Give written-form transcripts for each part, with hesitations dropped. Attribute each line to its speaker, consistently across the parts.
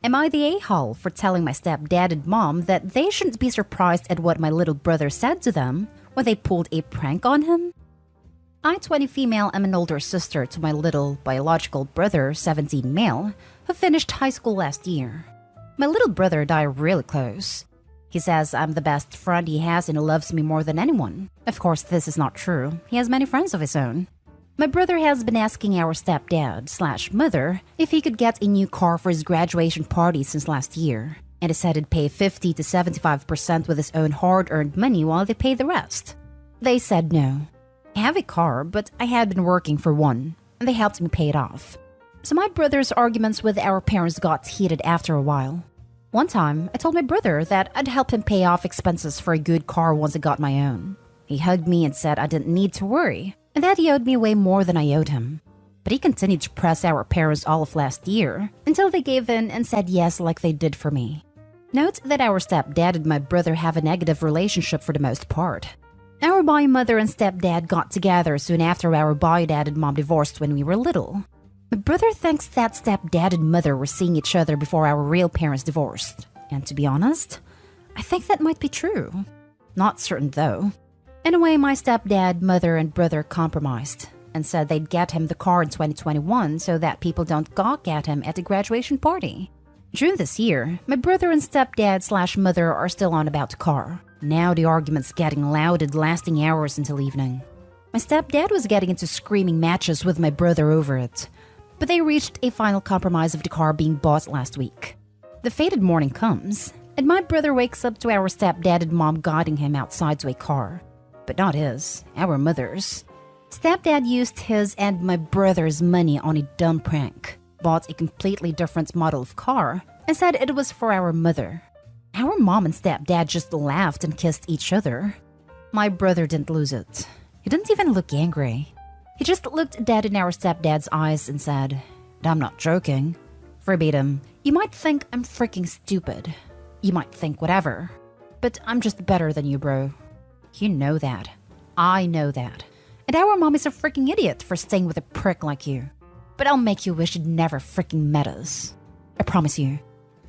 Speaker 1: Am I the a-hole for telling my stepdad and mom that they shouldn't be surprised at what my little brother said to them when they pulled a prank on him? I, 20 female, am an older sister to my little biological brother, 17 male, who finished high school last year. My little brother and I are really close. He says I'm the best friend he has and he loves me more than anyone. Of course, this is not true. He has many friends of his own. My brother has been asking our stepdad/mother if he could get a new car for his graduation party since last year, and he said he'd pay 50 to 75% with his own hard-earned money while they pay the rest. They said no. I have a car, but I had been working for one, and they helped me pay it off. So my brother's arguments with our parents got heated after a while. One time, I told my brother that I'd help him pay off expenses for a good car once I got my own. He hugged me and said I didn't need to worry, and that he owed me way more than I owed him. But he continued to press our parents all of last year until they gave in and said yes like they did for me. Note that our stepdad and my brother have a negative relationship for the most part. Our bio mother and stepdad got together soon after our bio dad and mom divorced when we were little. My brother thinks that stepdad and mother were seeing each other before our real parents divorced. And to be honest, I think that might be true. Not certain though. Anyway, my stepdad, mother, and brother compromised and said they'd get him the car in 2021 so that people don't gawk at him at the graduation party. June this year, my brother and stepdad/mother are still on about the car. Now the argument's getting loud and lasting hours until evening. My stepdad was getting into screaming matches with my brother over it, but they reached a final compromise of the car being bought last week. The fated morning comes, and my brother wakes up to our stepdad and mom guiding him outside to a car. But not his, our mother's. Stepdad used his and my brother's money on a dumb prank, bought a completely different model of car, and said it was for our mother. Our mom and stepdad just laughed and kissed each other. My brother didn't lose it. He didn't even look angry. He just looked dead in our stepdad's eyes and said, "I'm not joking." Verbatim, "You might think I'm freaking stupid. You might think whatever. But I'm just better than you, bro. You know that. I know that. And our mom is a freaking idiot for staying with a prick like you. But I'll make you wish you'd never freaking met us. I promise you.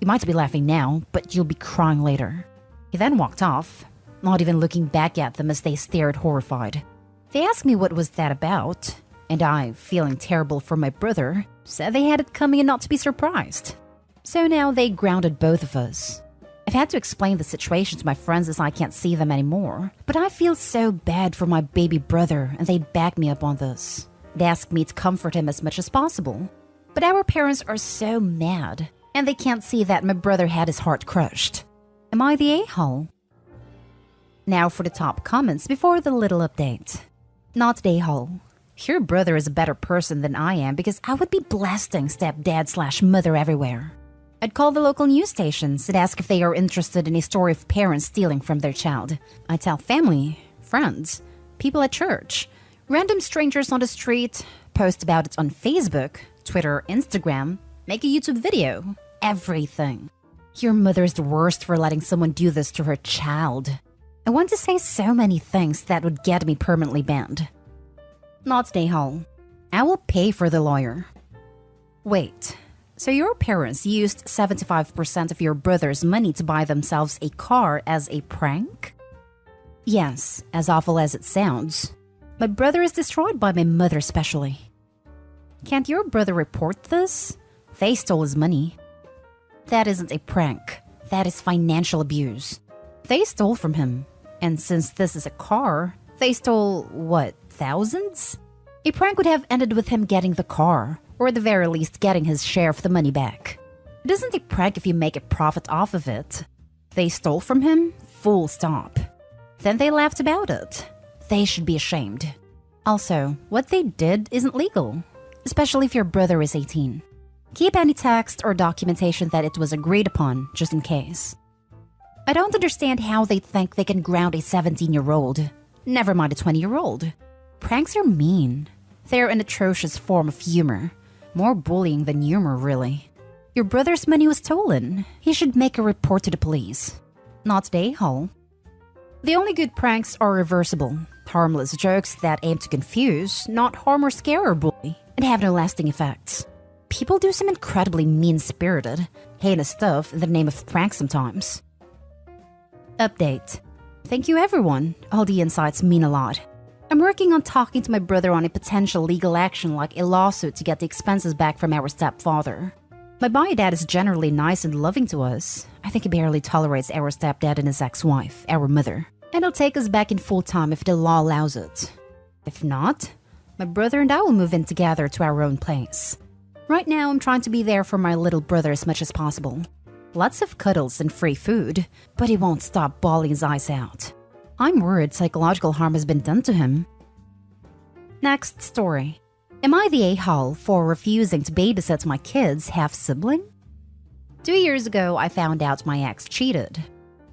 Speaker 1: You might be laughing now, but you'll be crying later." He then walked off, not even looking back at them as they stared horrified. They asked me what was that about, and I, feeling terrible for my brother, said they had it coming and not to be surprised. So now they grounded both of us. I've had to explain the situation to my friends as I can't see them anymore, but I feel so bad for my baby brother and they back me up on this. They ask me to comfort him as much as possible. But our parents are so mad, and they can't see that my brother had his heart crushed. Am I the a-hole? Now for the top comments before the little update. Not the a-hole. Your brother is a better person than I am because I would be blasting stepdad/mother everywhere. I'd call the local news stations and ask if they are interested in a story of parents stealing from their child. I'd tell family, friends, people at church, random strangers on the street, post about it on Facebook, Twitter, Instagram, make a YouTube video, everything. Your mother's the worst for letting someone do this to her child. I want to say so many things that would get me permanently banned. Not the a-hole. I will pay for the lawyer. Wait. So your parents used 75% of your brother's money to buy themselves a car as a prank? Yes, as awful as it sounds. My brother is destroyed by my mother especially. Can't your brother report this? They stole his money. That isn't a prank. That is financial abuse. They stole from him. And since this is a car, they stole, what, thousands? A prank would have ended with him getting the car, or at the very least getting his share of the money back. It isn't a prank if you make a profit off of it. They stole from him, full stop. Then they laughed about it. They should be ashamed. Also, what they did isn't legal, especially if your brother is 18. Keep any text or documentation that it was agreed upon, just in case. I don't understand how they think they can ground a 17-year-old, never mind a 20-year-old. Pranks are mean. They're an atrocious form of humor. More bullying than humor, really. Your brother's money was stolen. He should make a report to the police. Not the a-hole. The only good pranks are reversible. Harmless jokes that aim to confuse, not harm or scare or bully, and have no lasting effects. People do some incredibly mean-spirited, heinous stuff in the name of pranks sometimes. Update. Thank you everyone. All the insights mean a lot. I'm working on talking to my brother on a potential legal action like a lawsuit to get the expenses back from our stepfather. My bio-dad is generally nice and loving to us. I think he barely tolerates our stepdad and his ex-wife, our mother. And he'll take us back in full time if the law allows it. If not, my brother and I will move in together to our own place. Right now, I'm trying to be there for my little brother as much as possible. Lots of cuddles and free food, but he won't stop bawling his eyes out. I'm worried psychological harm has been done to him. Next story. Am I the a-hole for refusing to babysit my kid's half-sibling? 2 years ago, I found out my ex cheated.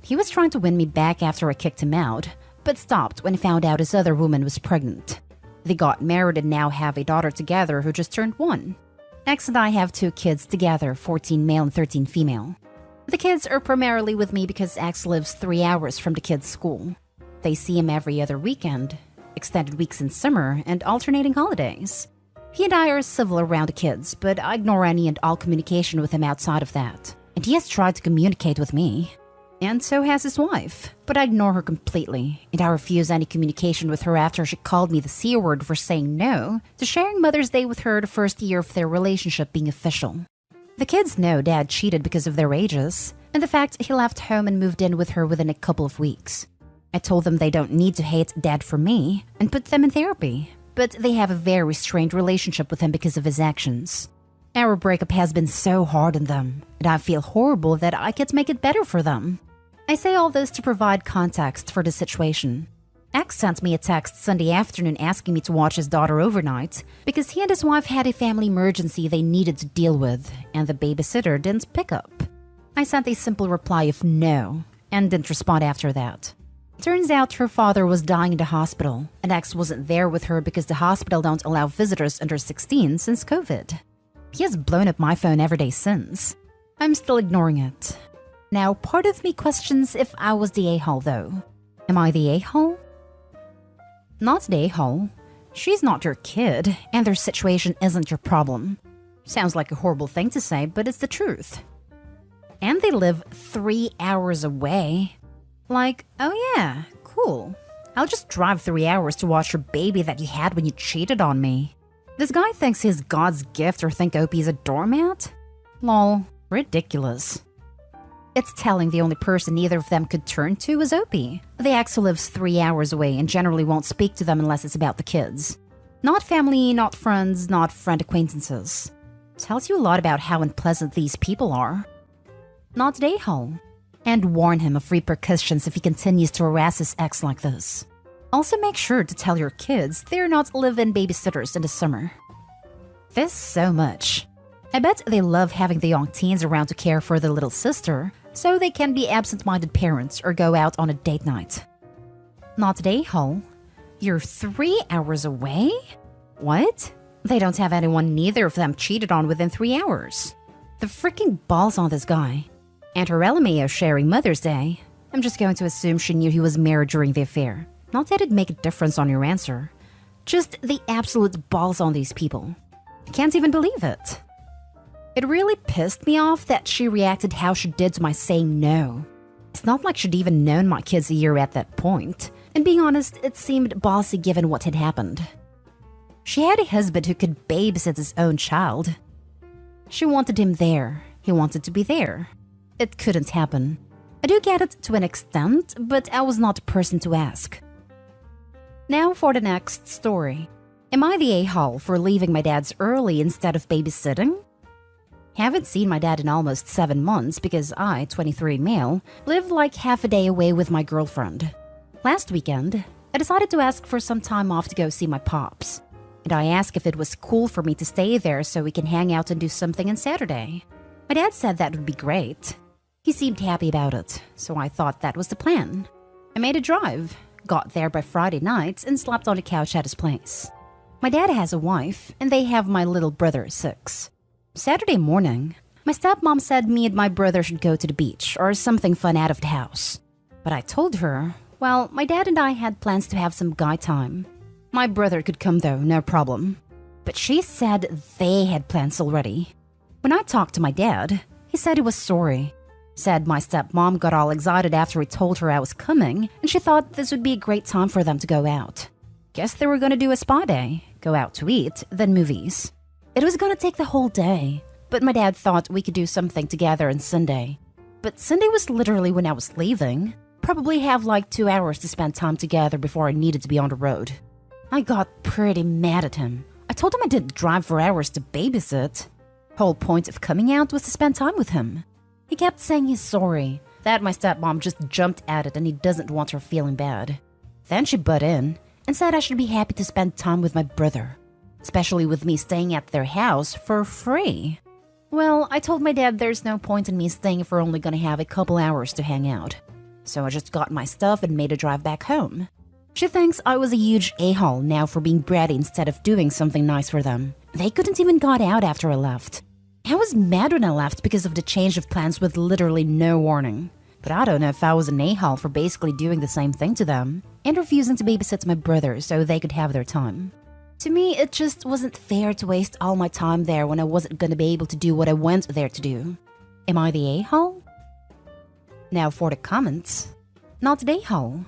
Speaker 1: He was trying to win me back after I kicked him out, but stopped when he found out his other woman was pregnant. They got married and now have a daughter together who just turned 1. Ex and I have 2 kids together, 14 male and 13 female. The kids are primarily with me because ex lives 3 hours from the kids' school. They see him every other weekend, extended weeks in summer, and alternating holidays. He and I are civil around the kids, but I ignore any and all communication with him outside of that. And he has tried to communicate with me. And so has his wife, but I ignore her completely, and I refuse any communication with her after she called me the C word for saying no to sharing Mother's Day with her the first year of their relationship being official. The kids know Dad cheated because of their ages, and the fact he left home and moved in with her within a couple of weeks. I told them they don't need to hate Dad for me, and put them in therapy, but they have a very strained relationship with him because of his actions. Our breakup has been so hard on them, and I feel horrible that I can't make it better for them. I say all this to provide context for the situation. Ex sent me a text Sunday afternoon asking me to watch his daughter overnight because he and his wife had a family emergency they needed to deal with, and the babysitter didn't pick up. I sent a simple reply of no, and didn't respond after that. Turns out her father was dying in the hospital, and ex wasn't there with her because the hospital don't allow visitors under 16 since COVID. He has blown up my phone every day since. I'm still ignoring it. Now, part of me questions if I was the a-hole though. Am I the a-hole? Not the a-hole. She's not your kid, and their situation isn't your problem. Sounds like a horrible thing to say, but it's the truth. And they live 3 hours away. Like, oh yeah, cool. I'll just drive 3 hours to watch your baby that you had when you cheated on me. This guy thinks he's God's gift or think Opie's a doormat? Lol, ridiculous. It's telling the only person neither of them could turn to is Opie. The ex who lives 3 hours away and generally won't speak to them unless it's about the kids. Not family, not friends, not friend acquaintances. Tells you a lot about how unpleasant these people are. Not the a-hole. And warn him of repercussions if he continues to harass his ex like this. Also make sure to tell your kids they're not live-in babysitters in the summer. This so much. I bet they love having the young teens around to care for their little sister, so they can be absent-minded parents or go out on a date night. Not the a-hole. You're 3 hours away? What? They don't have anyone neither of them cheated on within 3 hours. The freaking balls on this guy. And her LMAO sharing Mother's Day. I'm just going to assume she knew he was married during the affair. Not that it'd make a difference on your answer. Just the absolute balls on these people. I can't even believe it. It really pissed me off that she reacted how she did to my saying no. It's not like she'd even known my kids a year at that point. And being honest, it seemed bossy given what had happened. She had a husband who could babysit his own child. She wanted him there. He wanted to be there. It couldn't happen. I do get it to an extent, but I was not the person to ask. Now for the next story. Am I the a-hole for leaving my dad's early instead of babysitting? Haven't seen my dad in almost 7 months because I, 23 male, live like half a day away with my girlfriend. Last weekend, I decided to ask for some time off to go see my pops. And I asked if it was cool for me to stay there so we can hang out and do something on Saturday. My dad said that would be great. He seemed happy about it, so I thought that was the plan. I made a drive, got there by Friday night, and slept on the couch at his place. My dad has a wife, and they have my little brother, 6. Saturday morning, my stepmom said me and my brother should go to the beach or something fun out of the house. But I told her, well, my dad and I had plans to have some guy time. My brother could come though, no problem. but she said they had plans already. When I talked to my dad, he said he was sorry. Said my stepmom got all excited after he told her I was coming, and she thought this would be a great time for them to go out. Guess they were gonna do a spa day, go out to eat, then movies. It was gonna take the whole day, but my dad thought we could do something together on Sunday. But Sunday was literally when I was leaving. Probably have like 2 hours to spend time together before I needed to be on the road. I got pretty mad at him. I told him I didn't drive for hours to babysit. Whole point of coming out was to spend time with him. He kept saying he's sorry, that my stepmom just jumped at it and he doesn't want her feeling bad. Then she butt in and said I should be happy to spend time with my brother, especially with me staying at their house for free. Well, I told my dad there's no point in me staying if we're only gonna have a couple hours to hang out. So I just got my stuff and made a drive back home. She thinks I was a huge a-hole now for being bratty instead of doing something nice for them. They couldn't even got out after I left. I was mad when I left because of the change of plans with literally no warning. But I don't know if I was an a-hole for basically doing the same thing to them and refusing to babysit my brother so they could have their time. To me, it just wasn't fair to waste all my time there when I wasn't going to be able to do what I went there to do. Am I the a-hole? Now for the comments. Not the a-hole.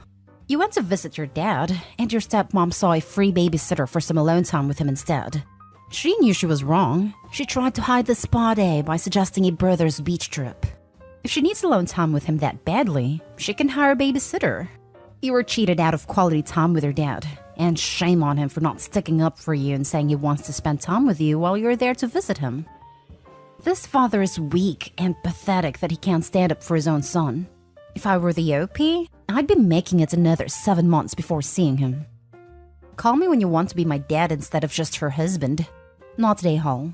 Speaker 1: You went to visit your dad, and your stepmom saw a free babysitter for some alone time with him instead. She knew she was wrong. She tried to hide the spa day by suggesting a brother's beach trip. If she needs alone time with him that badly, she can hire a babysitter. You were cheated out of quality time with your dad, and shame on him for not sticking up for you and saying he wants to spend time with you while you're there to visit him. This father is weak and pathetic that he can't stand up for his own son. If I were the OP, I'd be making it another 7 months before seeing him. Call me when you want to be my dad instead of just her husband. Not a hole.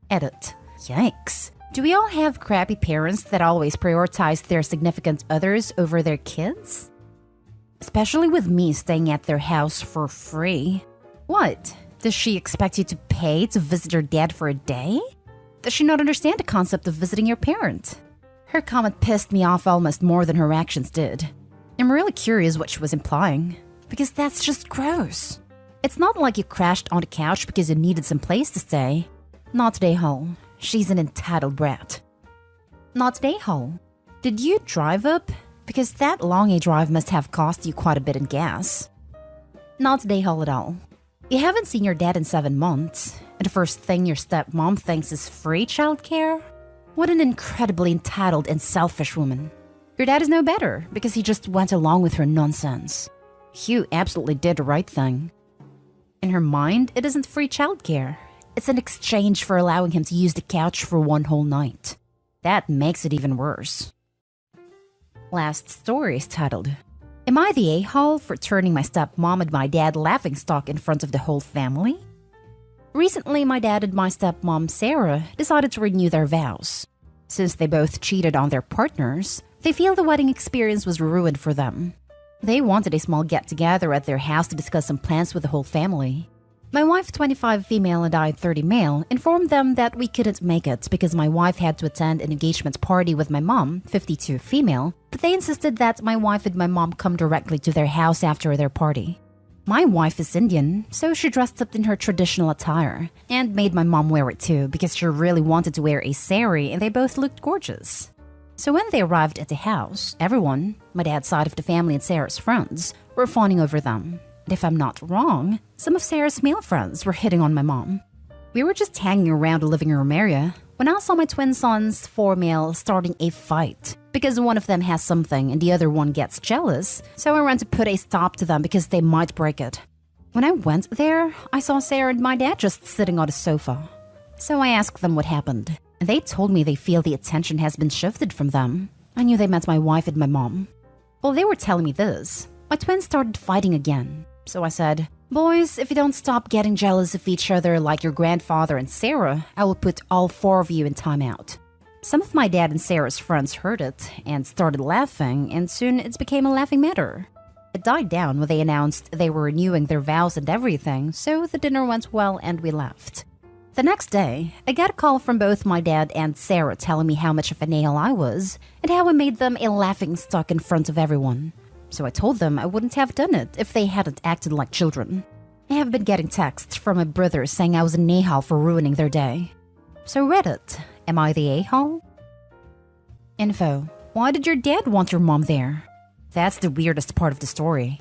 Speaker 1: Edit. Yikes. Do we all have crappy parents that always prioritize their significant others over their kids? Especially with me staying at their house for free. What? Does she expect you to pay to visit your dad for a day? Does she not understand the concept of visiting your parent? Her comment pissed me off almost more than her actions did. I'm really curious what she was implying, because that's just gross. It's not like you crashed on the couch because you needed some place to stay. Not today, Hole. She's an entitled brat. Not today, Hole. Did you drive up? Because that long a drive must have cost you quite a bit in gas. Not today, Hole at all. You haven't seen your dad in 7 months, and the first thing your stepmom thinks is free childcare? What an incredibly entitled and selfish woman. Your dad is no better because he just went along with her nonsense. Hugh absolutely did the right thing. In her mind, it isn't free childcare. It's an exchange for allowing him to use the couch for 1 whole night. That makes it even worse. Last story is titled, Am I the a-hole for turning my stepmom and my dad laughingstock in front of the whole family? Recently, my dad and my stepmom, Sarah, decided to renew their vows. Since they both cheated on their partners, they feel the wedding experience was ruined for them. They wanted a small get-together at their house to discuss some plans with the whole family. My wife, 25 female and I, 30 male, informed them that we couldn't make it because my wife had to attend an engagement party with my mom, 52 female, but they insisted that my wife and my mom come directly to their house after their party. My wife is Indian, so she dressed up in her traditional attire and made my mom wear it too because she really wanted to wear a sari and they both looked gorgeous. So when they arrived at the house, everyone, my dad's side of the family and Sarah's friends, were fawning over them. And if I'm not wrong, some of Sarah's male friends were hitting on my mom. We were just hanging around the living room area when I saw my twin sons, 4 male, starting a fight because one of them has something and the other one gets jealous, so I ran to put a stop to them because they might break it. When I went there, I saw Sarah and my dad just sitting on the sofa. So I asked them what happened, and they told me they feel the attention has been shifted from them. I knew they meant my wife and my mom. While they were telling me this, my twins started fighting again. So I said, Boys, if you don't stop getting jealous of each other like your grandfather and Sarah, I will put all 4 of you in timeout. Some of my dad and Sarah's friends heard it and started laughing, and soon it became a laughing matter. It died down when they announced they were renewing their vows and everything, so the dinner went well and we left. The next day, I got a call from both my dad and Sarah telling me how much of a nail I was and how I made them a laughingstock in front of everyone. So I told them I wouldn't have done it if they hadn't acted like children. I have been getting texts from my brothers saying I was an a-hole for ruining their day. So Reddit, am I the a-hole? Info, why did your dad want your mom there? That's the weirdest part of the story.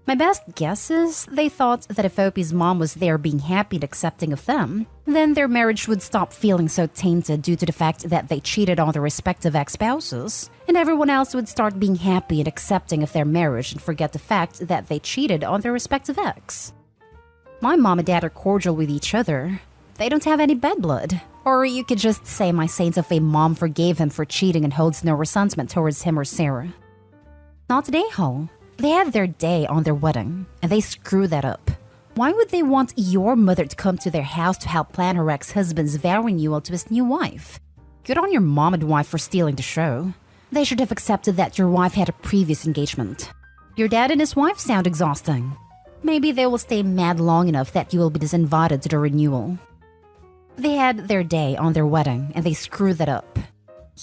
Speaker 1: My best guess is they thought that if Opie's mom was there being happy and accepting of them, then their marriage would stop feeling so tainted due to the fact that they cheated on their respective ex-spouses, and everyone else would start being happy and accepting of their marriage and forget the fact that they cheated on their respective ex. My mom and dad are cordial with each other. They don't have any bad blood. Or you could just say my saint of a mom forgave him for cheating and holds no resentment towards him or Sarah. Not an a-hole. They had their day on their wedding, and they screwed that up. Why would they want your mother to come to their house to help plan her ex-husband's vow renewal to his new wife? Good on your mom and wife for stealing the show. They should have accepted that your wife had a previous engagement. Your dad and his wife sound exhausting. Maybe they will stay mad long enough that you will be disinvited to the renewal. They had their day on their wedding, and they screwed that up.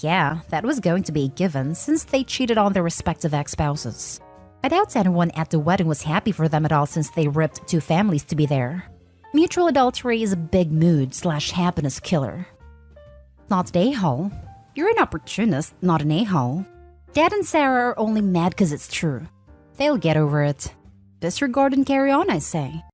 Speaker 1: Yeah, that was going to be a given since they cheated on their respective ex-spouses. I doubt anyone at the wedding was happy for them at all since they ripped two families to be there. Mutual adultery is a big mood/happiness killer. Not an a-hole. You're an opportunist, not an a-hole. Dad and Sarah are only mad because it's true. They'll get over it. Disregard and carry on, I say.